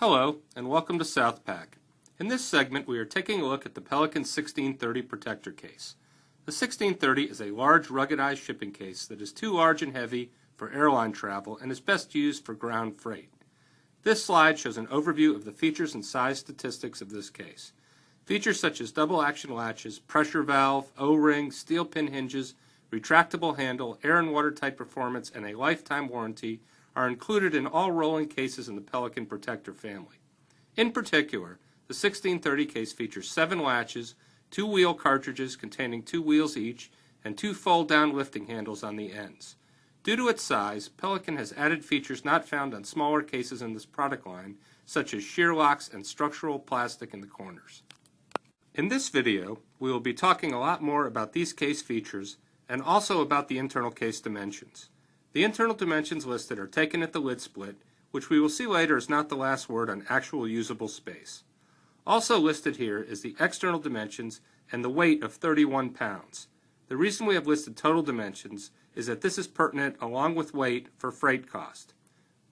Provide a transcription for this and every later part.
Hello, and welcome to South Pack. In this segment, we are taking a look at the Pelican 1630 protector case. The 1630 is a large, ruggedized shipping case that is too large and heavy for airline travel and is best used for ground freight. This slide shows an overview of the features and size statistics of this case. Features such as double action latches, pressure valve, O-ring, steel pin hinges, retractable handle, air and watertight performance, and a lifetime warranty are included in all rolling cases in the Pelican Protector family. In particular, the 1630 case features 7 latches, 2 wheel cartridges containing 2 wheels each, and 2 fold-down lifting handles on the ends. Due to its size, Pelican has added features not found on smaller cases in this product line, such as shear locks and structural plastic in the corners. In this video, we will be talking a lot more about these case features and also about the internal case dimensions. The internal dimensions listed are taken at the lid split, which we will see later is not the last word on actual usable space. Also listed here is the external dimensions and the weight of 31 pounds. The reason we have listed total dimensions is that this is pertinent along with weight for freight cost.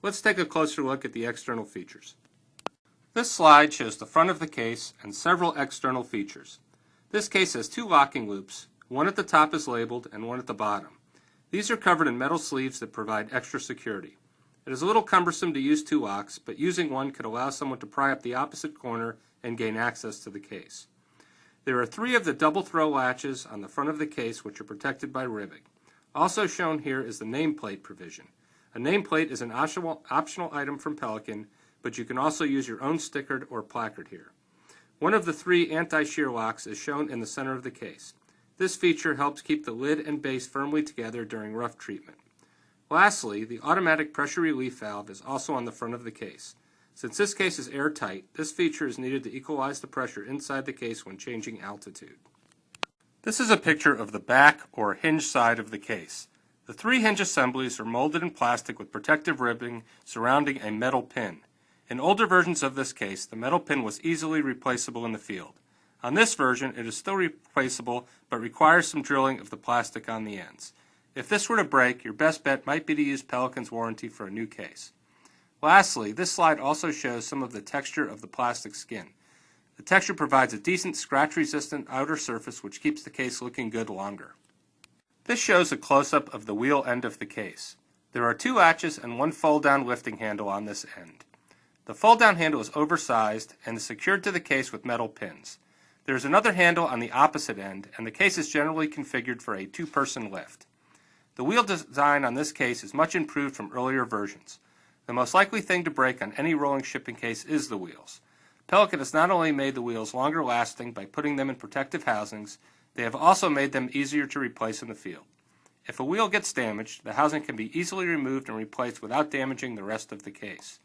Let's take a closer look at the external features. This slide shows the front of the case and several external features. This case has 2 locking loops, one at the top is labeled and one at the bottom. These are covered in metal sleeves that provide extra security. It is a little cumbersome to use 2 locks, but using one could allow someone to pry up the opposite corner and gain access to the case. There are 3 of the double throw latches on the front of the case which are protected by ribbing. Also shown here is the nameplate provision. A nameplate is an optional item from Pelican, but you can also use your own sticker or placard here. One of the 3 anti-shear locks is shown in the center of the case. This feature helps keep the lid and base firmly together during rough treatment. Lastly, the automatic pressure relief valve is also on the front of the case. Since this case is airtight, this feature is needed to equalize the pressure inside the case when changing altitude. This is a picture of the back or hinge side of the case. The 3 hinge assemblies are molded in plastic with protective ribbing surrounding a metal pin. In older versions of this case, the metal pin was easily replaceable in the field. On this version, it is still replaceable, but requires some drilling of the plastic on the ends. If this were to break, your best bet might be to use Pelican's warranty for a new case. Lastly, this slide also shows some of the texture of the plastic skin. The texture provides a decent scratch-resistant outer surface which keeps the case looking good longer. This shows a close-up of the wheel end of the case. There are 2 latches and 1 fold-down lifting handle on this end. The fold-down handle is oversized and is secured to the case with metal pins. There is another handle on the opposite end, and the case is generally configured for a 2-person lift. The wheel design on this case is much improved from earlier versions. The most likely thing to break on any rolling shipping case is the wheels. Pelican has not only made the wheels longer lasting by putting them in protective housings, they have also made them easier to replace in the field. If a wheel gets damaged, the housing can be easily removed and replaced without damaging the rest of the case.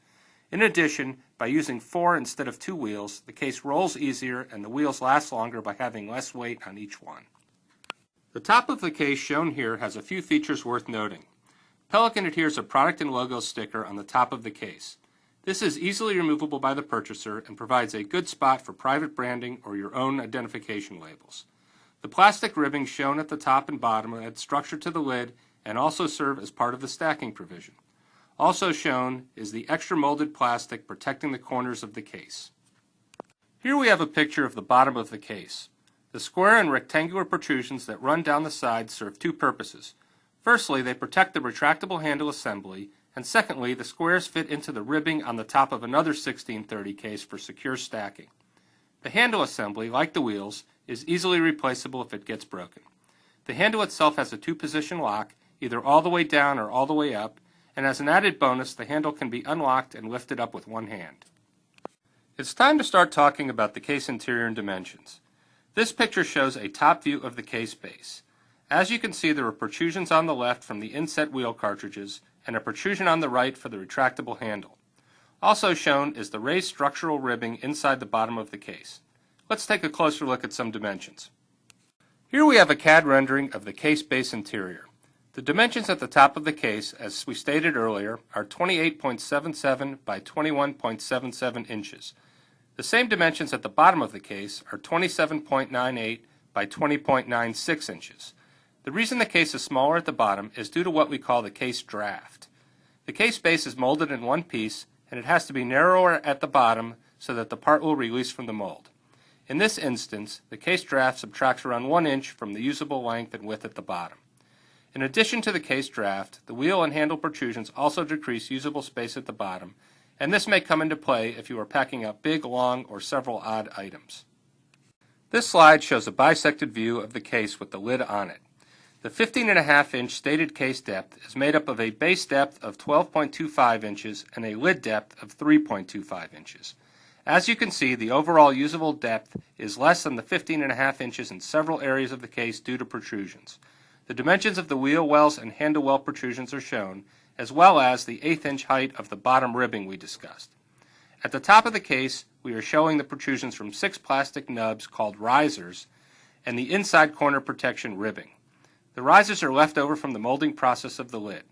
In addition, by using 4 instead of 2 wheels, the case rolls easier and the wheels last longer by having less weight on each one. The top of the case shown here has a few features worth noting. Pelican adheres a product and logo sticker on the top of the case. This is easily removable by the purchaser and provides a good spot for private branding or your own identification labels. The plastic ribbing shown at the top and bottom add structure to the lid and also serve as part of the stacking provision. Also shown is the extra molded plastic protecting the corners of the case. Here we have a picture of the bottom of the case. The square and rectangular protrusions that run down the sides serve 2 purposes. Firstly, they protect the retractable handle assembly, and secondly, the squares fit into the ribbing on the top of another 1630 case for secure stacking. The handle assembly, like the wheels, is easily replaceable if it gets broken. The handle itself has a 2-position lock, either all the way down or all the way up, and as an added bonus, the handle can be unlocked and lifted up with one hand. It's time to start talking about the case interior and dimensions. This picture shows a top view of the case base. As you can see, there are protrusions on the left from the inset wheel cartridges and a protrusion on the right for the retractable handle. Also shown is the raised structural ribbing inside the bottom of the case. Let's take a closer look at some dimensions. Here we have a CAD rendering of the case base interior. The dimensions at the top of the case, as we stated earlier, are 28.77 by 21.77 inches. The same dimensions at the bottom of the case are 27.98 by 20.96 inches. The reason the case is smaller at the bottom is due to what we call the case draft. The case base is molded in one piece and it has to be narrower at the bottom so that the part will release from the mold. In this instance, the case draft subtracts around 1 inch from the usable length and width at the bottom. In addition to the case draft, the wheel and handle protrusions also decrease usable space at the bottom, and this may come into play if you are packing up big, long, or several odd items. This slide shows a bisected view of the case with the lid on it. The 15.5-inch stated case depth is made up of a base depth of 12.25 inches and a lid depth of 3.25 inches. As you can see, the overall usable depth is less than the 15.5 inches in several areas of the case due to protrusions. The dimensions of the wheel wells and handle well protrusions are shown, as well as the 1/8 inch height of the bottom ribbing we discussed. At the top of the case, we are showing the protrusions from 6 plastic nubs called risers and the inside corner protection ribbing. The risers are left over from the molding process of the lid.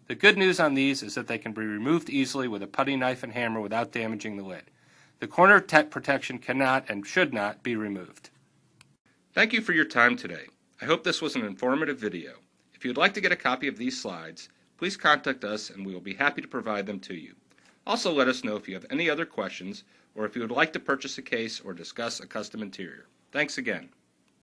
The good news on these is that they can be removed easily with a putty knife and hammer without damaging the lid. The corner protection cannot and should not be removed. Thank you for your time today. I hope this was an informative video. If you'd like to get a copy of these slides, please contact us and we will be happy to provide them to you. Also let us know if you have any other questions or if you would like to purchase a case or discuss a custom interior. Thanks again.